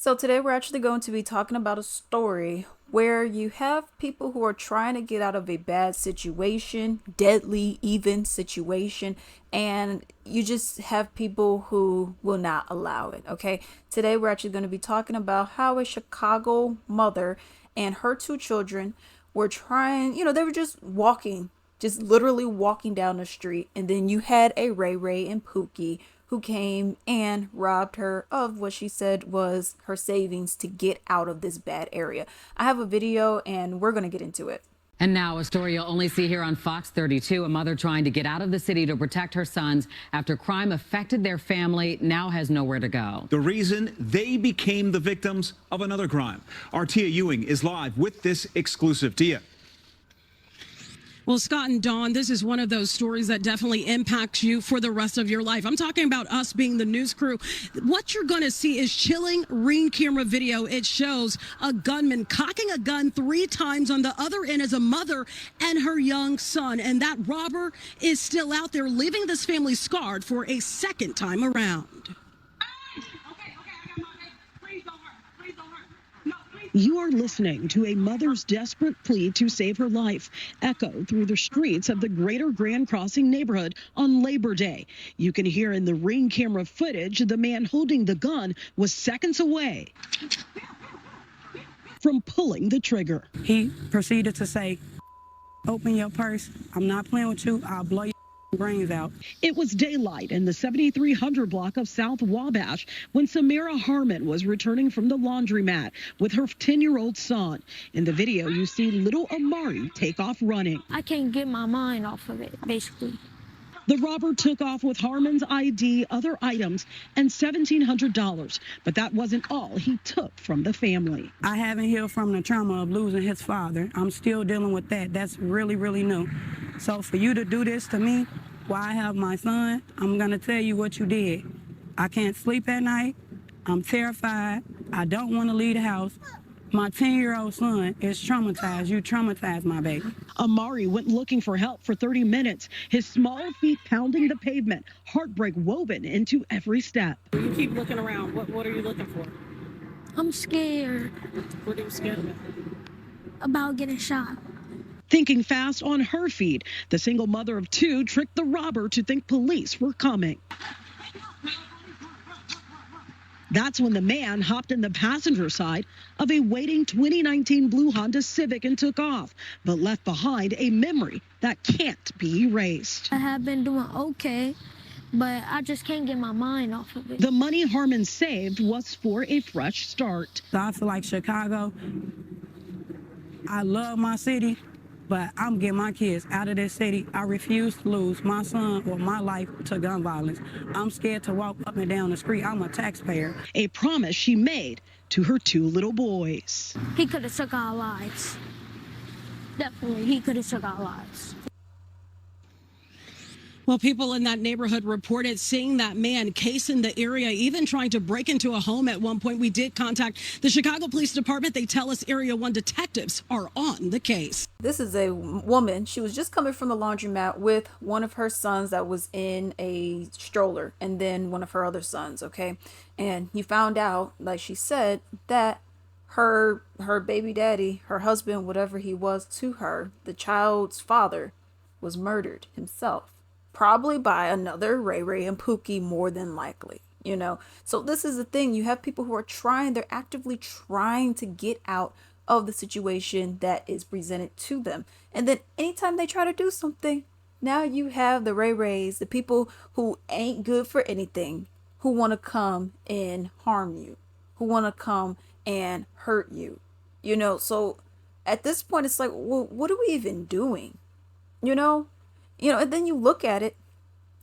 So today we're actually going to be talking about a story where you have people who are trying to get out of a bad situation, deadly even situation, and you just have people who will not allow it, okay? Today we're actually going to be talking about how a Chicago mother and her two children were trying, they were just walking, just literally walking down the street, and then you had a Ray Ray and Pookie who came and robbed her of what she said was her savings to get out of this bad area. I have a video and we're going to get into it. And now a story you'll only see here on Fox 32. A mother trying to get out of the city to protect her sons after crime affected their family now has nowhere to go. The reason they became the victims of another crime. Our Tia Ewing is live with this exclusive. Tia. Well, Scott and Dawn, this is one of those stories that definitely impacts you for the rest of your life. I'm talking about us being the news crew. What you're going to see is chilling ring camera video. It shows a gunman cocking a gun 3 times. On the other end is a mother and her young son. And that robber is still out there, leaving this family scarred for a second time around. You are listening to a mother's desperate plea to save her life echo through the streets of the greater Grand Crossing neighborhood on Labor Day. You can hear in the ring camera footage the man holding the gun was seconds away from pulling the trigger. He proceeded to say, "Open your purse. I'm not playing with you. I'll blow your brains out." It was daylight in the 7300 block of South Wabash when Samira Harmon was returning from the laundromat with her 10-year-old son. In the video, you see little Amari take off running. I can't get my mind off of it, basically. The robber took off with Harmon's ID, other items, and $1,700. But that wasn't all he took from the family. I haven't healed from the trauma of losing his father. I'm still dealing with that. That's really, really new. So for you to do this to me while I have my son, I'm going to tell you what you did. I can't sleep at night. I'm terrified. I don't want to leave the house. My 10-year-old son is traumatized. You traumatized my baby. Amari went looking for help for 30 minutes, his small feet pounding the pavement, heartbreak woven into every step. You keep looking around. What are you looking for? I'm scared What are you scared of? about getting shot. Thinking fast on her feet, the single mother of 2 tricked the robber to think police were coming. That's when the man hopped in the passenger side of a waiting 2019 blue Honda Civic and took off, but left behind a memory that can't be erased. I have been doing okay, but I just can't get my mind off of it. The money Harmon saved was for a fresh start. So I feel like Chicago, I love my city, but I'm getting my kids out of this city. I refuse to lose my son or my life to gun violence. I'm scared to walk up and down the street. I'm a taxpayer. A promise she made to her 2 little boys. He could have took our lives. Definitely, he could have took our lives. Well, people in that neighborhood reported seeing that man casing the area, even trying to break into a home at one point. We did contact the Chicago Police Department. They tell us Area 1 detectives are on the case. This is a woman. She was just coming from the laundromat with one of her sons that was in a stroller and then one of her other sons, okay? And you found out, like she said, that her baby daddy, her husband, whatever he was to her, the child's father, was murdered himself. Probably by another Ray Ray and Pookie, more than likely, So this is the thing. You have people who are they're actively trying to get out of the situation that is presented to them. And then anytime they try to do something, now you have the Ray Rays, the people who ain't good for anything, who want to come and harm you, who want to come and hurt you, So at this point, it's like, well, what are we even doing? And then you look at it,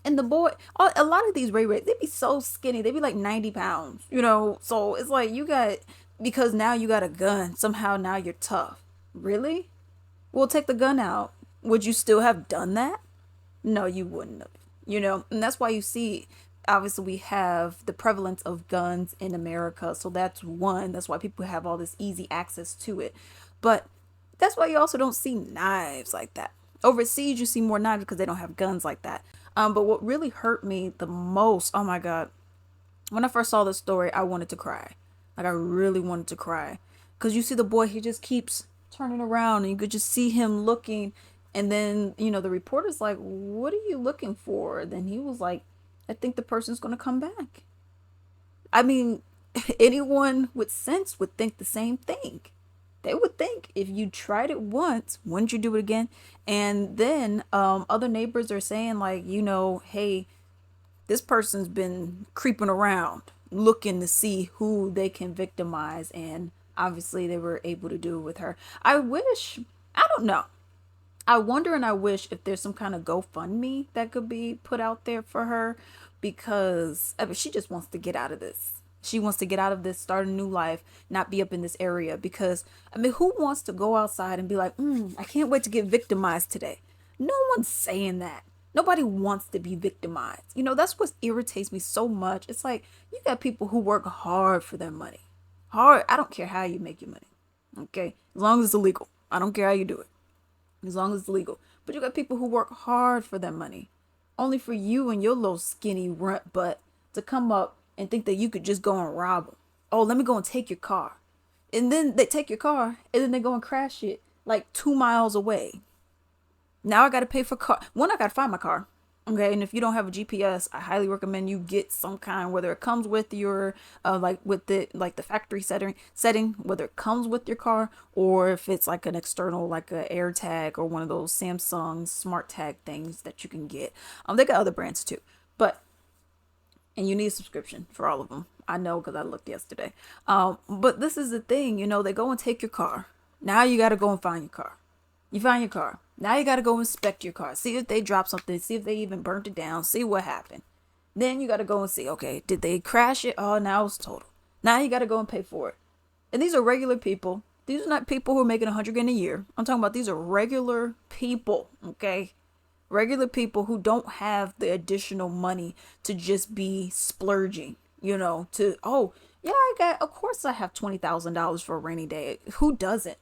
and the boy, a lot of these Ray Rays, they be so skinny. They be like 90 pounds, So it's like because now you got a gun, somehow now you're tough. Really? Well, take the gun out. Would you still have done that? No, you wouldn't have, And that's why you see, obviously, we have the prevalence of guns in America. So that's one. That's why people have all this easy access to it. But that's why you also don't see knives like that. Overseas, you see more knives because they don't have guns like that. But what really hurt me the most, oh my God, when I first saw this story, I wanted to cry. Like I really wanted to cry. Because you see the boy, he just keeps turning around and you could just see him looking. And then, the reporter's like, what are you looking for? Then he was like, I think the person's going to come back. I mean, anyone with sense would think the same thing. They would think if you tried it once, wouldn't you do it again? And then other neighbors are saying like, hey, this person's been creeping around looking to see who they can victimize. And obviously they were able to do it with her. I don't know. I wonder and I wish if there's some kind of GoFundMe that could be put out there for her, because she just wants to get out of this. She wants to get out of this, start a new life, not be up in this area. Because, who wants to go outside and be like, I can't wait to get victimized today? No one's saying that. Nobody wants to be victimized. That's what irritates me so much. It's like, you got people who work hard for their money. Hard. I don't care how you make your money. Okay? As long as it's illegal. I don't care how you do it. As long as it's legal. But you got people who work hard for their money. Only for you and your little skinny runt butt to come up and think that you could just go and rob them. Oh, let me go and take your car. And then they take your car and then they go and crash it like 2 miles away. Now I got to pay for car. One, I got to find my car. Okay. And if you don't have a GPS, I highly recommend you get some kind, whether it comes with your, the factory setting, whether it comes with your car or if it's like an external, like a AirTag or one of those Samsung smart tag things that you can get. They got other brands too, and you need a subscription for all of them. I know, because I looked yesterday. But this is the thing, they go and take your car. Now you got to go and find your car. You find your car. Now you got to go inspect your car. See if they dropped something. See if they even burnt it down. See what happened. Then you got to go and see, okay, did they crash it? Oh, now it's total. Now you got to go and pay for it. And these are regular people. These are not people who are making $100,000 a year. I'm talking about these are regular people, okay? Regular people who don't have the additional money to just be splurging, of course I have $20,000 for a rainy day. Who doesn't?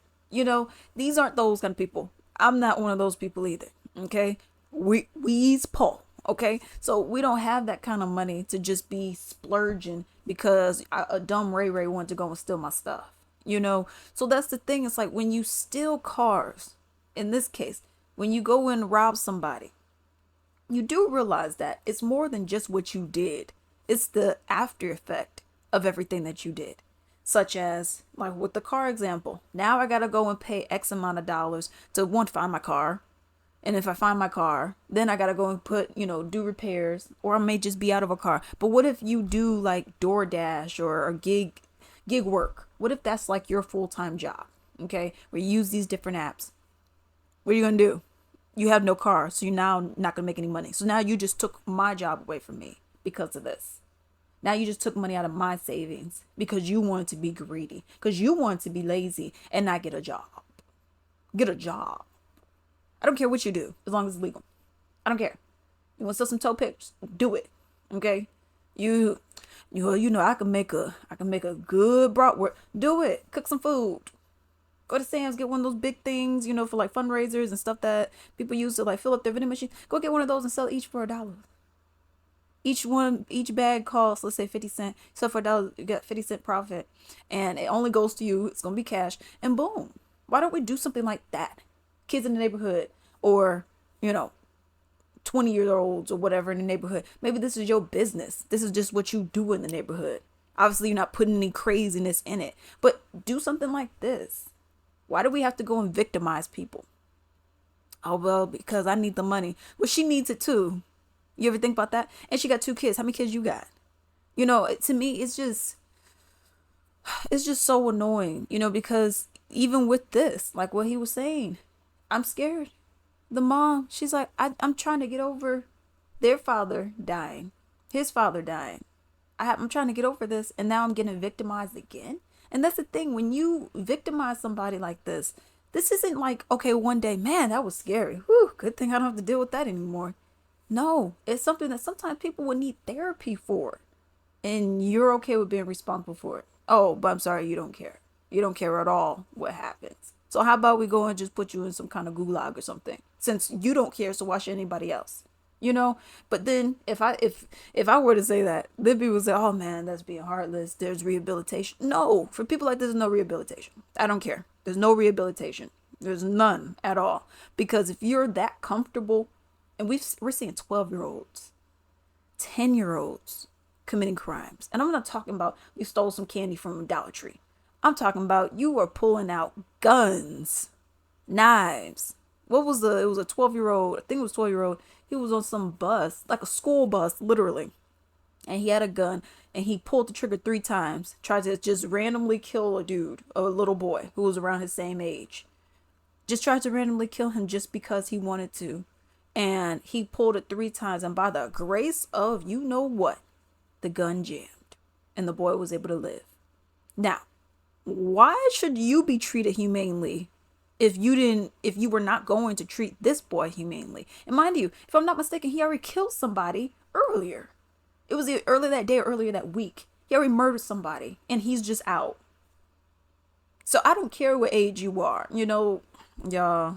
These aren't those kind of people. I'm not one of those people either. Okay. We's poor. Okay. So we don't have that kind of money to just be splurging because a dumb Ray wanted to go and steal my stuff. So that's the thing. It's like when you steal cars, in this case, when you go and rob somebody, you do realize that it's more than just what you did. It's the after effect of everything that you did. Such as, like with the car example, now I got to go and pay X amount of dollars to find my car. And if I find my car, then I got to go and do repairs, or I may just be out of a car. But what if you do like DoorDash or gig work? What if that's like your full-time job? Okay. Where you use these different apps. What are you going to do? You have no car. So you're now not going to make any money. So now you just took my job away from me because of this. Now you just took money out of my savings because you wanted to be greedy, because you wanted to be lazy and not get a job. Get a job. I don't care what you do as long as it's legal. I don't care. You want to sell some toe picks? Do it. Okay. I can make a good bratwurst. Do it. Cook some food. Go to Sam's, get one of those big things, for like fundraisers and stuff that people use to like fill up their vending machine. Go get one of those and sell each for $1. Each bag costs, let's say 50 cents. So for $1, you got 50-cent profit, and it only goes to you. It's going to be cash, and boom. Why don't we do something like that? Kids in the neighborhood, or, 20-year-olds or whatever in the neighborhood. Maybe this is your business. This is just what you do in the neighborhood. Obviously, you're not putting any craziness in it, but do something like this. Why do we have to go and victimize people? Oh, well, because I need the money. Well, she needs it too. You ever think about that? And she got 2 kids. How many kids you got? To me, it's just so annoying, because even with this, like what he was saying, I'm scared. The mom, she's like, I'm trying to get over their father dying, his father dying. I'm trying to get over this, and now I'm getting victimized again. And that's the thing. When you victimize somebody like this isn't like, okay, one day, man, that was scary. Whew, good thing I don't have to deal with that anymore. No, it's something that sometimes people will need therapy for. And you're okay with being responsible for it. Oh, but I'm sorry, you don't care. You don't care at all what happens. So how about we go and just put you in some kind of gulag or something? Since you don't care, so why should anybody else? you know. But then if I were to say that, then people would say, oh man, that's being heartless, there's rehabilitation. No, for people like this, there's no rehabilitation. I don't care, there's no rehabilitation, there's none at all. Because if you're that comfortable, and we're seeing 12-year-olds, 10-year-olds committing crimes, and I'm not talking about you stole some candy from a Dollar Tree. I'm talking about you are pulling out guns, knives. What was it was a 12-year-old, I think it was 12-year-old. He was on some bus, like a school bus, literally. And he had a gun and he pulled the trigger 3 times, tried to just randomly kill a dude, a little boy who was around his same age. Just tried to randomly kill him just because he wanted to. And he pulled it 3 times. And by the grace of you know what, the gun jammed. And the boy was able to live. Now, why should you be treated humanely if you were not going to treat this boy humanely? And mind you, if I'm not mistaken, he already killed somebody earlier. It was earlier that day or earlier that week. He already murdered somebody and he's just out. So I don't care what age you are. You know, y'all,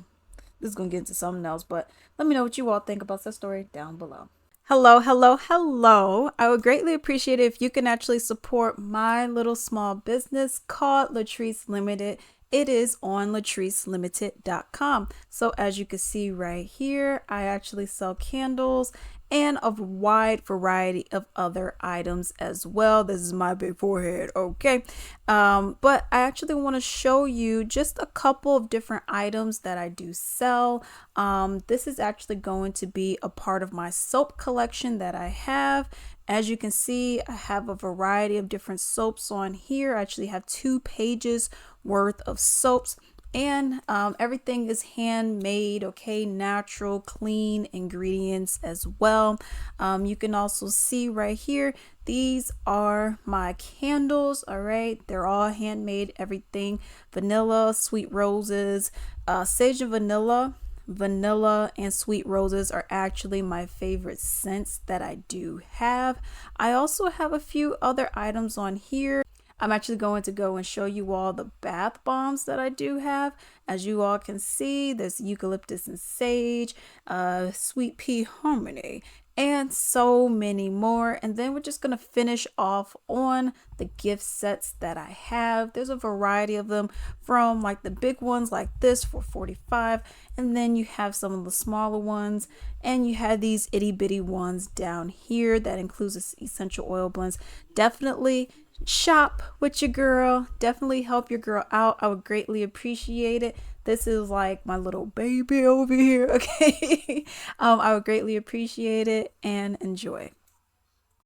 this is going to get into something else, but let me know what you all think about that story down below. Hello, hello, hello. I would greatly appreciate it if you can actually support my little small business called Latrice Limited. It is on latricelimited.com. So as you can see right here, I actually sell candles and a wide variety of other items as well. This is my big forehead, okay? But I actually want to show you just a couple of different items that I do sell. This is actually going to be a part of my soap collection that I have. As you can see, I have a variety of different soaps on here. I actually have 2 pages worth of soaps. And everything is handmade, okay, natural, clean ingredients as well. You can also see right here, these are my candles, all right? They're all handmade, everything. Vanilla, sweet roses, sage and vanilla and sweet roses are actually my favorite scents that I do have. I also have a few other items on here. I'm actually going to go and show you all the bath bombs that I do have. As you all can see, there's eucalyptus and sage, sweet pea harmony, and so many more. And then we're just going to finish off on the gift sets that I have. There's a variety of them, from like the big ones like this for $45, and then you have some of the smaller ones, and you have these itty bitty ones down here that includes essential oil blends. Definitely shop with your girl. Definitely help your girl out. I would greatly appreciate it. This is like my little baby over here, okay? I would greatly appreciate it and enjoy.